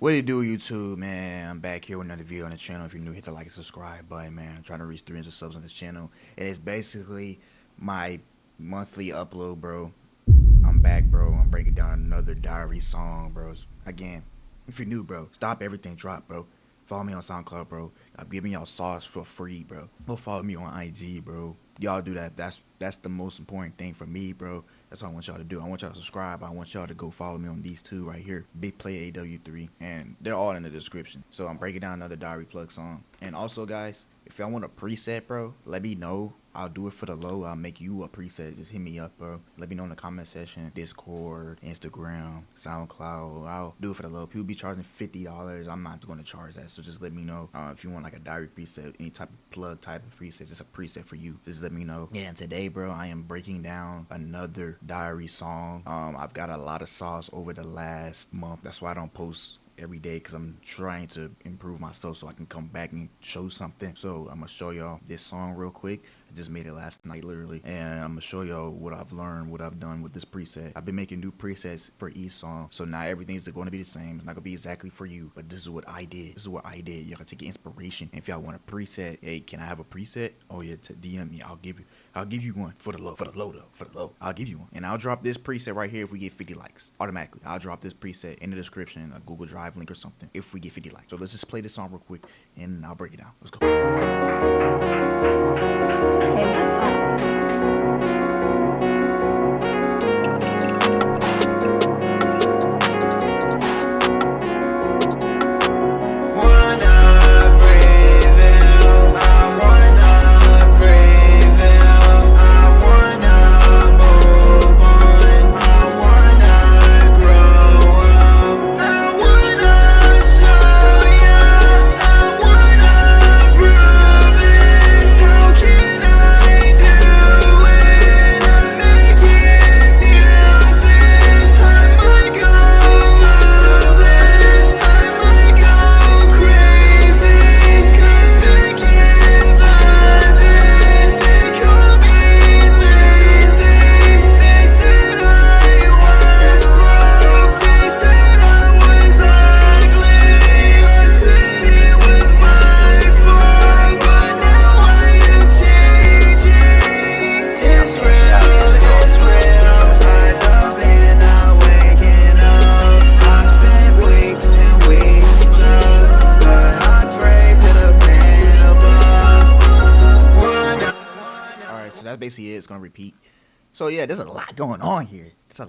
What it do, YouTube, man? I'm back here with another video on the channel. If you're new, hit the like and subscribe button, man. I'm trying to reach 300 subs on this channel. And it's basically my monthly upload, bro. I'm back, bro. I'm breaking down another diary song, bros. Again, if you're new, bro, stop everything, drop, bro. Follow me on SoundCloud, bro. I'm giving y'all sauce for free, bro. Go follow me on IG, bro. Y'all do that. That's the most important thing for me, bro. That's all I want y'all to do. I want y'all to subscribe. I want y'all to go follow me on these two right here, Big Play AW3, and they're all in the description. So I'm breaking down another Diary Plugg song. And also, guys, if y'all want a preset, bro, let me know. I'll do it for the low. I'll make you a preset. Just hit me up, bro. Let me know in the comment section. Discord, Instagram, SoundCloud. I'll do it for the low. People be charging $50. I'm not going to charge that. So just let me know if you want like a diary preset, any type of plug type of preset. Just a preset for you. Just let me know. Yeah, and today, bro, I am breaking down another diary song. I've got a lot of sauce over the last month. That's why I don't post every day, because I'm trying to improve myself so I can come back and show something. So I'm gonna show y'all this song real quick. I just made it last night, literally, and I'm gonna show y'all what I've learned, what I've done with this preset. I've been making new presets for each song, so now everything's going to be the same. It's not gonna be exactly for you, but this is what I did. This is what I did. Y'all can take inspiration. If y'all want a preset, hey, can I have a preset? Oh yeah, to DM me. I'll give you one for the low, I'll give you one, and I'll drop this preset right here if we get 50 likes automatically. I'll drop this preset in the description, a Google Drive link or something, if we get 50 likes. So let's just play this song real quick, and I'll break it down. Let's go. Okay, what's up? So that's basically it. It's gonna repeat. So yeah, there's a lot going on here. So I'm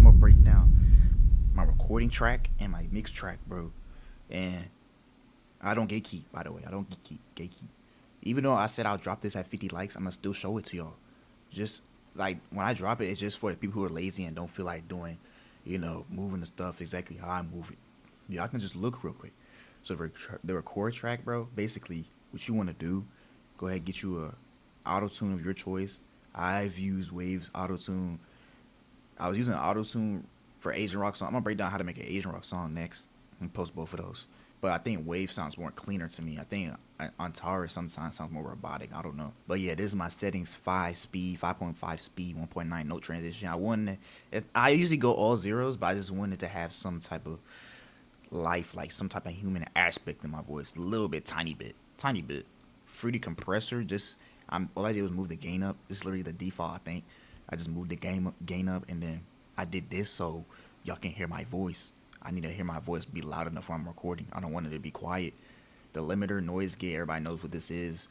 gonna break down my recording track and my mix track, bro. And I don't gatekeep, by the way. I don't gatekeep. Even though I said I'll drop this at 50 likes, I'm gonna still show it to y'all. Just like when I drop it, it's just for the people who are lazy and don't feel like doing, moving the stuff exactly how I move it. Y'all can just look real quick. So the record track, bro, basically what you want to do, go ahead, get you a auto-tune of your choice. I've used Waves auto-tune. I was using auto-tune for Asian rock song. I'm gonna break down how to make an Asian rock song next and post both of those. But I think Wave sounds more cleaner to me. I think Antara sometimes sounds more robotic. I don't know. But yeah, this is my settings: 5 speed, 5.5 speed, 1.9 note transition. I usually go all zeros, but I just wanted to have some type of life, like some type of human aspect in my voice, a little bit, tiny bit. Fruity compressor, all I did was move the gain up. This is literally the default, I think. I just moved the gain up, and then I did this so y'all can hear my voice. I need to hear my voice be loud enough when I'm recording. I don't want it to be quiet. The limiter, noise gate, everybody knows what this is.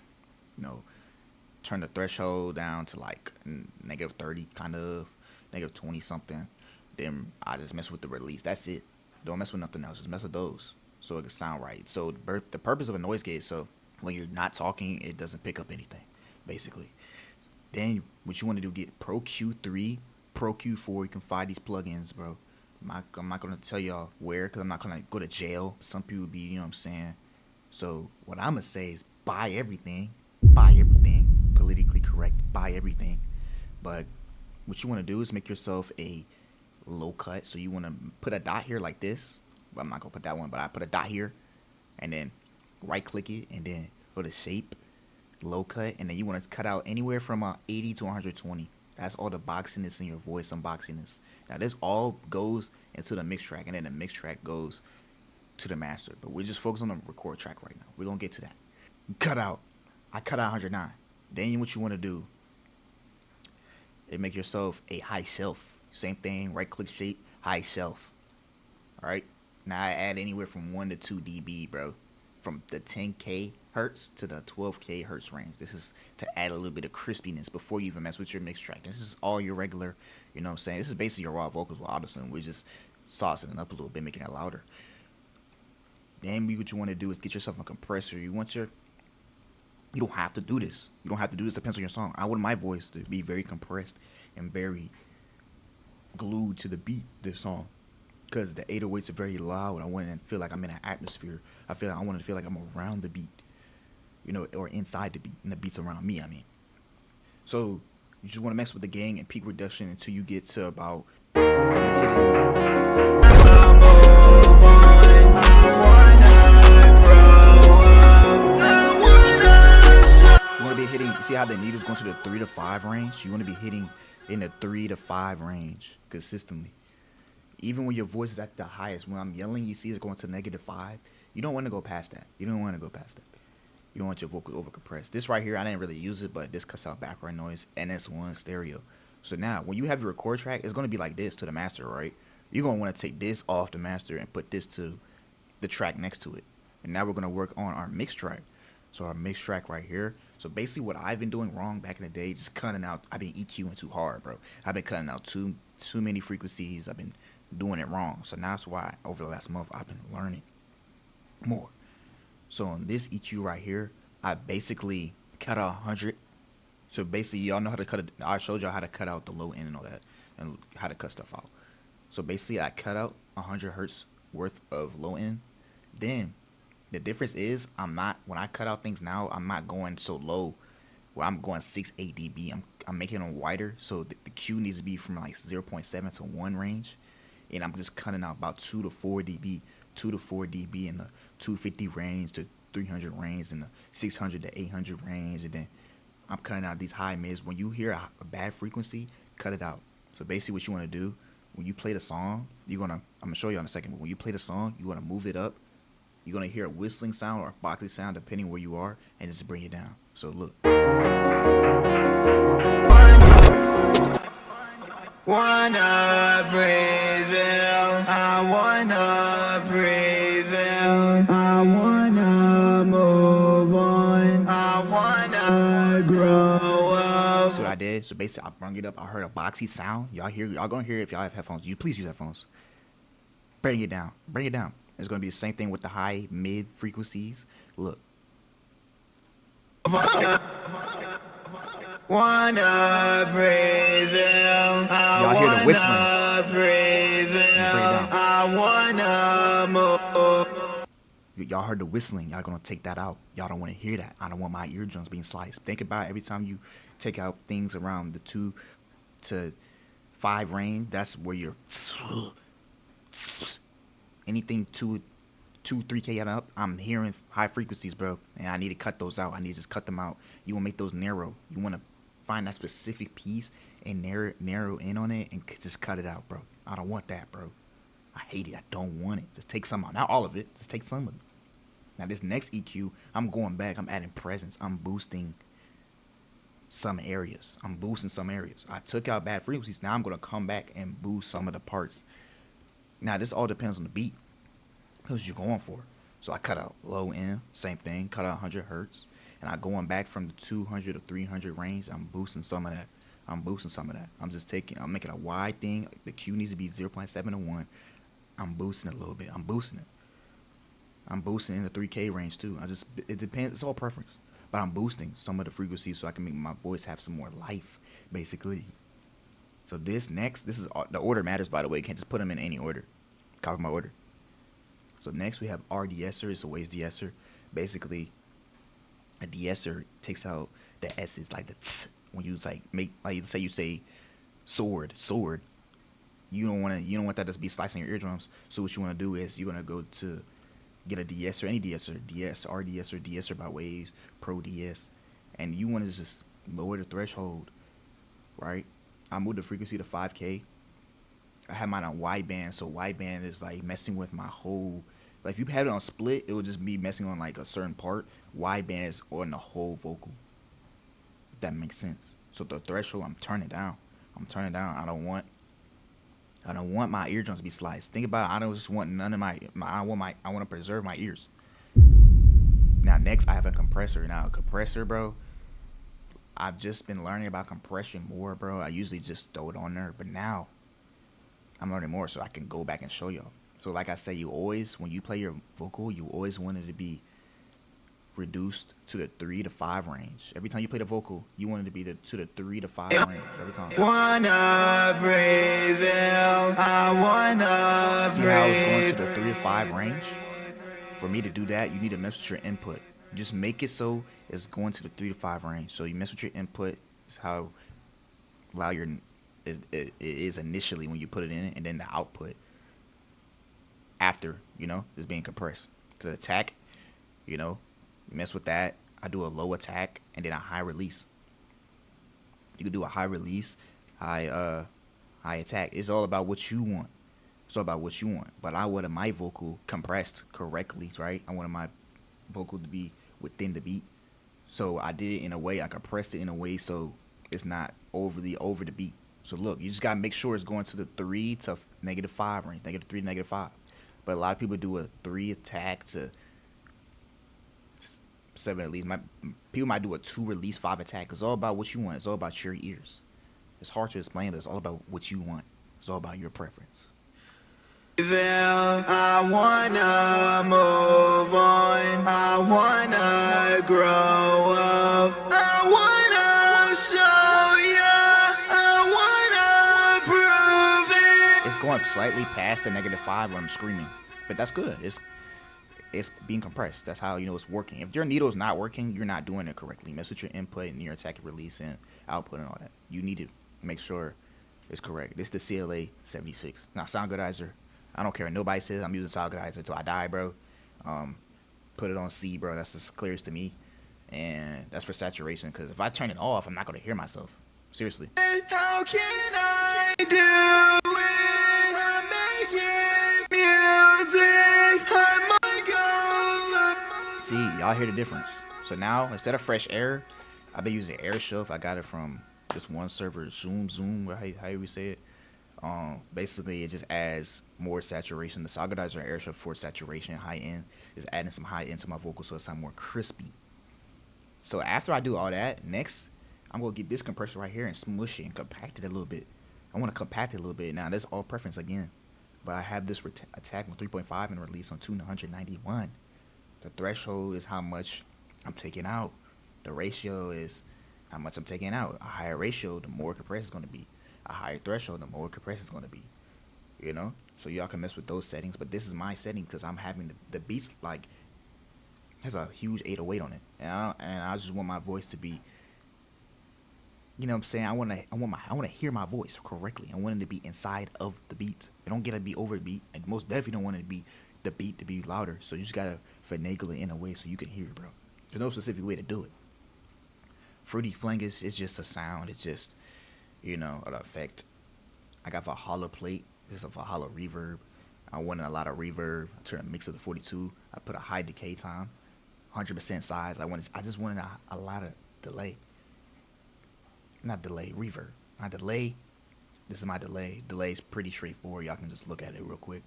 Turn the threshold down to like -30, kind of, -20 something. Then I just mess with the release. That's it. Don't mess with nothing else. Just mess with those so it can sound right. So the purpose of a noise gate, so when you're not talking, it doesn't pick up anything, basically. Then what you want to do, get Pro Q3, Pro Q4. You can find these plugins, bro. I'm not going to tell y'all where, because I'm not going to go to jail. Some people be, you know what I'm saying? So what I'm going to say is buy everything. Politically correct, buy everything. But what you want to do is make yourself a low cut. So you want to put a dot here like this. But I'm not going to put that one, but I put a dot here. And then right click it, and then go to shape, low cut, and then you want to cut out anywhere from 80 to 120. That's all the boxiness in your voice, unboxiness. Now this all goes into the mix track, and then the mix track goes to the master, but we're just focused on the record track right now. We're gonna get to that. Cut out. I cut out 109. Then what you want to do is make yourself a high shelf. Same thing. Right click shape, high shelf. All right. Now I add anywhere from 1 to 2 dB, bro. From the 10K hertz to the 12K hertz range. This is to add a little bit of crispiness before you even mess with your mix track. This is all your regular, you know what I'm saying? This is basically your raw vocals with autotune. We're just saucing it up a little bit, making it louder. Then what you want to do is get yourself a compressor. You don't have to do this. You don't have to do this. Depends on your song. I want my voice to be very compressed and very glued to the beat. This song, because the 808s are very loud. I want to feel like I'm in an atmosphere. I want to feel like I'm around the beat, you know, or inside the beat, and the beat's around me. I mean, so you just want to mess with the gain and peak reduction until you get to about. You want to be hitting. See how the needle's going to the 3 to 5 range? You want to be hitting in the 3 to 5 range consistently. Even when your voice is at the highest, when I'm yelling, you see it's going to -5. You don't want to go past that. You don't want your vocal over compressed. This right here, I didn't really use it, but this cuts out background noise, and it's one stereo. So now, when you have your record track, it's going to be like this to the master, right? You're going to want to take this off the master and put this to the track next to it. And now we're going to work on our mix track. So our mix track right here. So basically what I've been doing wrong back in the day, just cutting out, I've been EQing too hard, bro. I've been cutting out too many frequencies. I've been doing it wrong. So now that's why over the last month I've been learning more. So on this EQ right here, I basically cut out 100. So basically y'all know how to cut it. I showed y'all how to cut out the low end and all that, and how to cut stuff out. So basically I cut out 100 hertz worth of low end. Then the difference is when I cut out things now, I'm not going so low where I'm going 6-8 dB. I'm making them wider, so the Q needs to be from like 0.7 to 1 range, and I'm just cutting out about 2 to 4 dB, 2 to 4 dB in the 250 range to 300 range, and the 600 to 800 range, and then I'm cutting out these high mids. When you hear a bad frequency, cut it out. So basically, what you want to do when you play the song, I'm gonna show you in a second. But when you play the song, you want to move it up. You're going to hear a whistling sound or a boxy sound depending where you are, and just bring it down. So look. Wanna breathe in, I wanna breathe in, I wanna move on, I wanna grow up. So what I did, so basically I brung it up. I heard a boxy sound. Y'all gonna hear it if y'all have headphones. You please use headphones. Bring it down. It's going to be the same thing with the high, mid frequencies. Look. Wanna breathe in. Y'all hear the whistling. Breathe in. I wanna move. Y'all heard the whistling. Y'all going to take that out. Y'all don't want to hear that. I don't want my eardrums being sliced. Think about it, every time you take out things around the 2 to 5 range, that's where you're... Anything 3K and up, I'm hearing high frequencies, bro, and I need to cut those out. I need to just cut them out. You want to make those narrow. You want to find that specific piece and narrow in on it and just cut it out, bro. I don't want that, bro. I hate it. I don't want it. Just take some out. Not all of it. Just take some of it. Now this next EQ, I'm going back. I'm adding presence. I'm boosting some areas. I took out bad frequencies. Now I'm going to come back and boost some of the parts. Now, this all depends on the beat. What you're going for. So I cut out low end, same thing, cut out 100 hertz. And I'm going back from the 200 to 300 range. I'm boosting some of that. I'm making a wide thing. The Q needs to be 0.7 to 1. I'm boosting it a little bit. I'm boosting in the 3K range too. It depends. It's all preference. But I'm boosting some of the frequencies so I can make my voice have some more life, basically. So this is the order matters, by the way. You can't just put them in any order. Copy my order. So next we have our de-esser. It's a waves de-esser. Basically, a de-esser takes out the S's, like the tss. When you you say sword. You don't want that to be slicing your eardrums. So what you want to do is you're gonna go to get a de-esser, any de-esser, R de-esser, de-esser by waves, pro DS, and you want to just lower the threshold, right? I moved the frequency to 5K. I have mine on wideband, so wideband is like messing with my whole Like if you have it on split, it would just be messing on like a certain part. Wideband is on the whole vocal. If that makes sense. So the threshold, I'm turning down. I'm turning down. I don't want my eardrums to be sliced. Think about it. I don't just want none of I want to preserve my ears. Now next I have a compressor. Now a compressor, bro. I've just been learning about compression more, bro. I usually just throw it on there, but now I'm learning more so I can go back and show y'all. So like I say, you always when you play your vocal, you always want it to be reduced to the 3 to 5 range. Every time you play the vocal, you want it to be to the 3 to 5 range every time. Wanna breathe in, I wanna See how it's going to breathe. the 3 to 5 range? For me to do that, you need to mess with your input. Just make it so it's going to the 3 to 5 range. So you mess with your input. Is how loud it is initially when you put it in, and then the output after is being compressed. To the attack, you know, you mess with that. I do a low attack and then a high release. You can do a high release, high attack. It's all about what you want. It's all about what you want. But I wanted my vocal compressed correctly, right? I wanted my vocal to be within the beat. So I did it in a way, I compressed it in a way so it's not overly over the beat. So look, you just gotta make sure it's going to the 3 to -5 range, -3 to -5. But a lot of people do a 3 attack to 7 at least. People might do a 2 release 5 attack. It's all about what you want. It's all about your ears. It's hard to explain, but it's all about what you want. It's all about your preference. I wanna move on. I wanna grow up. I wanna show ya. I wanna prove it. It's going slightly past the -5 when I'm screaming, but that's good. It's being compressed. That's how you know it's working. If your needle's not working, you're not doing it correctly. Mess with your input and your attack and release and output and all that. You need to make sure it's correct. This is the CLA 76. Now sound goodizer. I don't care what nobody says. I'm using sound goodizer until I die, bro. Put it on C, bro. That's as clear as to me. And that's for saturation. Because if I turn it off, I'm not gonna hear myself. Seriously. How can I do it? I'm making music. See, y'all hear the difference. So now, instead of fresh air, I've been using air shelf. I got it from this one server, Zoom, how we say it. Basically, it just adds more saturation. The Sagodizer air shelf for saturation, high end, is adding some high end to my vocals so it sounds more crispy. So after I do all that, next, I'm going to get this compressor right here and smush it and compact it a little bit. I want to compact it a little bit. Now, that's all preference again. But I have this attack on 3.5 and release on 291. The threshold is how much I'm taking out. The ratio is how much I'm taking out. A higher ratio, the more compressed it's going to be. A higher threshold, the more compressed it's going to be. So y'all can mess with those settings. But this is my setting because I'm having the beats like has a huge 808 on it, and I just want my voice to be. You know what I'm saying? I want to hear my voice correctly. I want it to be inside of the beat. It don't get to be over the beat. And most definitely don't want it to be the beat to be louder. So you just gotta finagle it in a way so you can hear it, bro. There's no specific way to do it. Fruity Flingus is just a sound. It's just, an effect. I got Valhalla plate. This is a Valhalla reverb. I wanted a lot of reverb. I turned a mix of the 42. I put a high decay time, 100% size. I just wanted a lot of delay. Not delay, reverb. My delay. This is my delay. Delay is pretty straightforward. Y'all can just look at it real quick.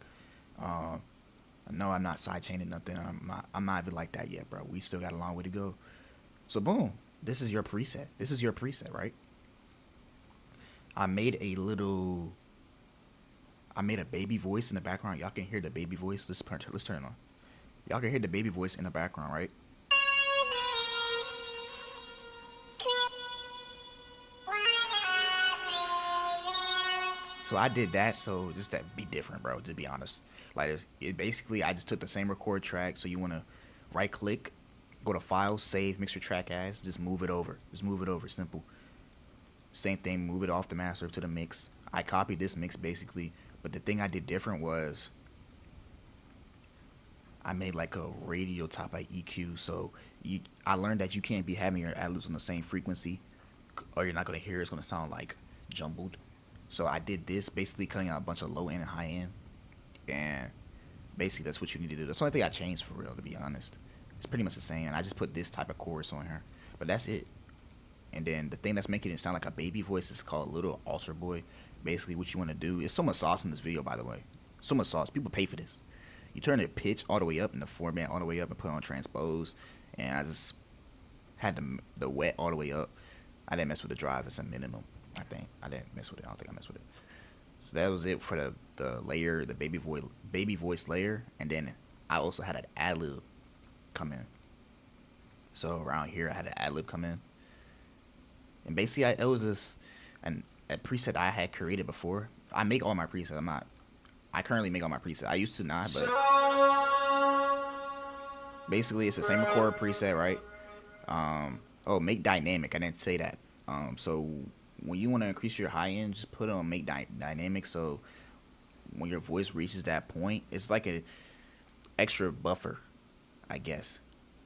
No, I'm not sidechaining nothing. I'm not even like that yet, bro. We still got a long way to go. So boom, this is your preset. Right? I made a baby voice in the background. Y'all can hear the baby voice. Let's turn it on. Y'all can hear the baby voice in the background, right? So I did that so just to be different, bro, to be honest. Like it basically, I just took the same record track. So you want to right click, go to file, save, mix your track as, just move it over. Simple. Same thing, move it off the master to the mix. I copied this mix basically, but the thing I did different was I made like a radio top by EQ. So I learned that you can't be having your ad-libs on the same frequency or you're not going to hear it's going to sound like jumbled. So I did this, basically cutting out a bunch of low end and high end, and Basically, that's what you need to do. That's the only thing I changed for real, to be honest. It's pretty much the same. And I just put this type of chorus on here, but that's it. And then the thing that's making it sound like a baby voice is called Little Altar Boy. Basically, what you want to do is so much sauce in this video, by the way. So much sauce. People pay for this. You turn the pitch all the way up and the format all the way up and put on transpose. And I just had the wet all the way up. I didn't mess with the drive. It's a minimum, I think. I didn't mess with it. I don't think I messed with it. So that was it for the layer, the baby voice layer. And then I also had an ad lib come in. So around here, I had an ad lib come in. And basically, it was a preset I had created before. I make all my presets. I currently make all my presets. I used to not, but basically, it's the same record preset, right? Oh, make dynamic. I didn't say that. So when you want to increase your high end, just put on make dynamic. So when your voice reaches that point, it's like a extra buffer, I guess.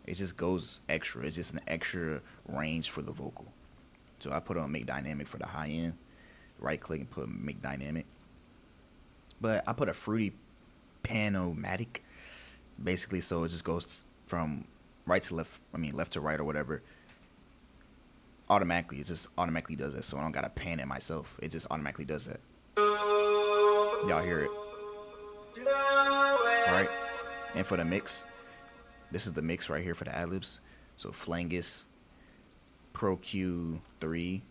It just goes extra. It's just an extra range for the vocal. So I put on make dynamic for the high end. Right click and put make dynamic. But I put a fruity panomatic, basically, so it just goes from right to left. I mean left to right or whatever. Automatically, it just automatically does that. So I don't gotta pan it myself. It just automatically does that. Y'all hear it, right? And for the mix, this is the mix right here for the ad-libs. So Flangus, Pro Q3,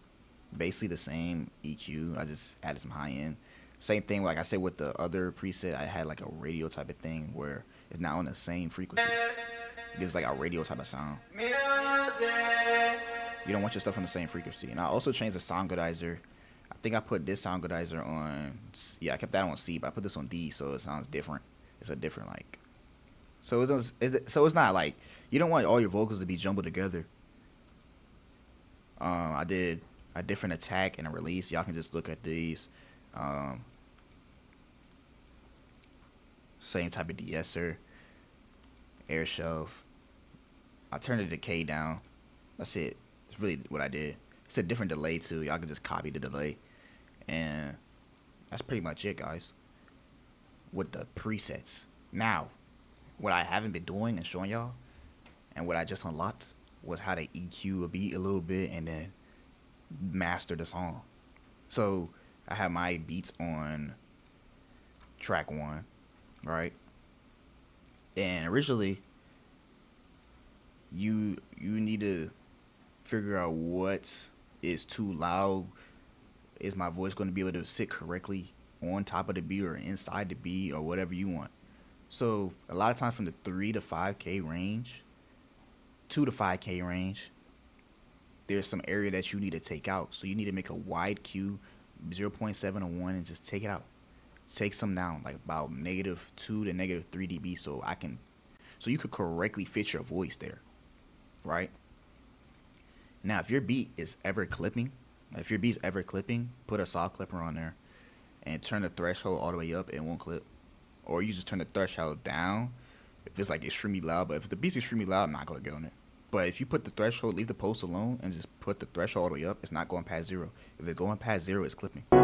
basically the same EQ. I just added some high end. Same thing, like I said with the other preset, I had like a radio type of thing where it's not on the same frequency. It gives like a radio type of sound. You don't want your stuff on the same frequency. And I also changed the sound goodizer. I think I put this sound goodizer on, yeah, I kept that on C, but I put this on D, so it sounds different. It's a different like, so it's not like, you don't want all your vocals to be jumbled together. I did a different attack and a release. Y'all can just look at these. Same type of de-esser, air shelf. I turned the decay down. That's it. It's really what I did. It's a different delay too. Y'all can just copy the delay, and that's pretty much it, guys, with the presets. Now, what I haven't been doing and showing y'all, and what I just unlocked, was how to EQ a beat a little bit and then master the song. So I have my beats on track 1, right? And originally, you need to figure out what is too loud. Is my voice going to be able to sit correctly on top of the beat or inside the beat or whatever you want? So a lot of times from the 3 to 5K range, 2 to 5K range, there's some area that you need to take out. So you need to make a wide Q, 0.7 or 1, and just take it out. Take some down, like about -2 to -3 dB, so you could correctly fit your voice there, right? Now, if your beat is ever clipping, put a soft clipper on there and turn the threshold all the way up. It won't clip. Or you just turn the threshold down if it's like extremely loud. But if the beat's extremely loud, I'm not gonna get on it. But if you put the threshold, leave the post alone, and just put the threshold all the way up, it's not going past 0. If it's going past 0, it's clipping. I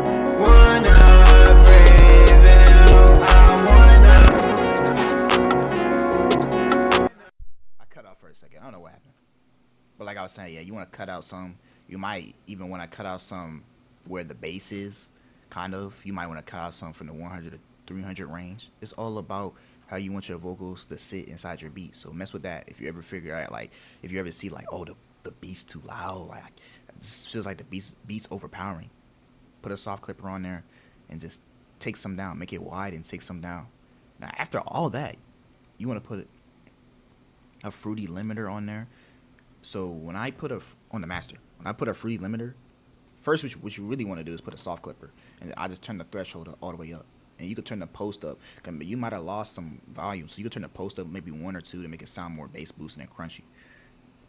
cut off for a second. I don't know what happened. But like I was saying, yeah, you want to cut out some. You might even want to cut out some where the bass is, kind of. You might want to cut out some from the 100 to 300 range. It's all about how you want your vocals to sit inside your beat. So mess with that. If you ever figure out, like, if you ever see, like, oh, the beat's too loud, like, it just feels like the beat's overpowering. Put a soft clipper on there and just take some down. Make it wide and take some down. Now, after all that, you want to put a fruity limiter on there. So when I put on the master, when I put a fruity limiter, first what you really want to do is put a soft clipper, and I just turn the threshold all the way up. And you could turn the post up. You might have lost some volume, so you could turn the post up maybe 1 or 2 to make it sound more bass boosting and crunchy.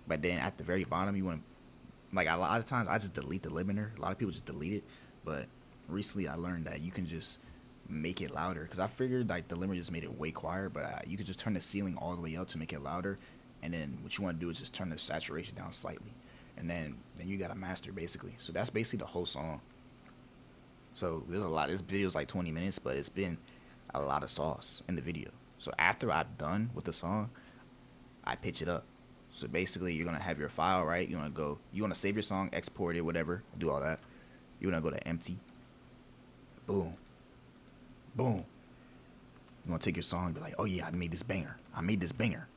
But then at the very bottom, you want to, like, a lot of times I just delete the limiter. A lot of people just delete it. But recently I learned that you can just make it louder, because I figured like the limiter just made it way quiet, but you could just turn the ceiling all the way up to make it louder. And then what you want to do is just turn the saturation down slightly, and then you got a master, basically. So that's basically the whole song. So there's a lot. This video is like 20 minutes, but it's been a lot of sauce in the video. So after I'm done with the song, I pitch it up. So basically, you're gonna have your file, right? You wanna save your song, export it, whatever, do all that. You wanna go to empty, boom, boom. You're gonna take your song and be like, oh yeah, I made this banger. I made this banger.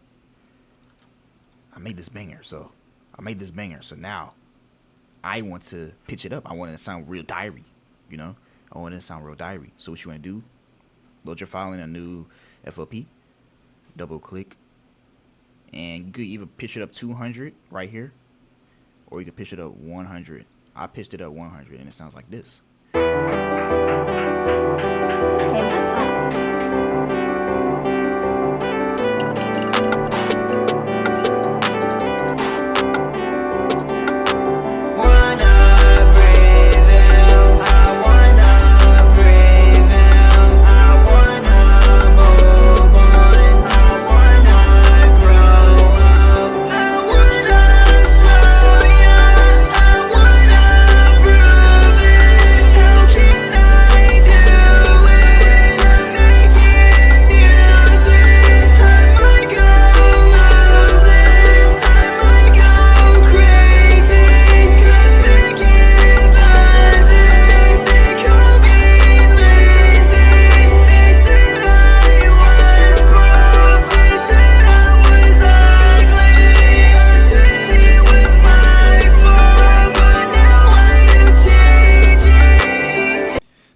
I made this banger. So I made this banger. So now I want to pitch it up. I want it to sound real diary. You know, I want it to sound real diary. So what you wanna do? Load your file in a new FLP. Double click, and you could either pitch it up 200 right here, or you could pitch it up 100. I pitched it up 100, and it sounds like this. Okay, what's up?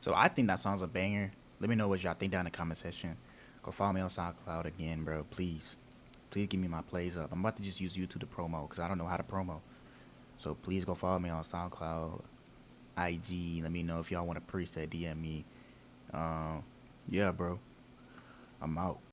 So I think that song's a banger. Let me know what y'all think down in the comment section. Go follow me on SoundCloud again, bro. Please. Please give me my plays up. I'm about to just use YouTube to promo because I don't know how to promo. So please go follow me on SoundCloud, IG. Let me know if y'all want a preset. DM me. Yeah, bro. I'm out.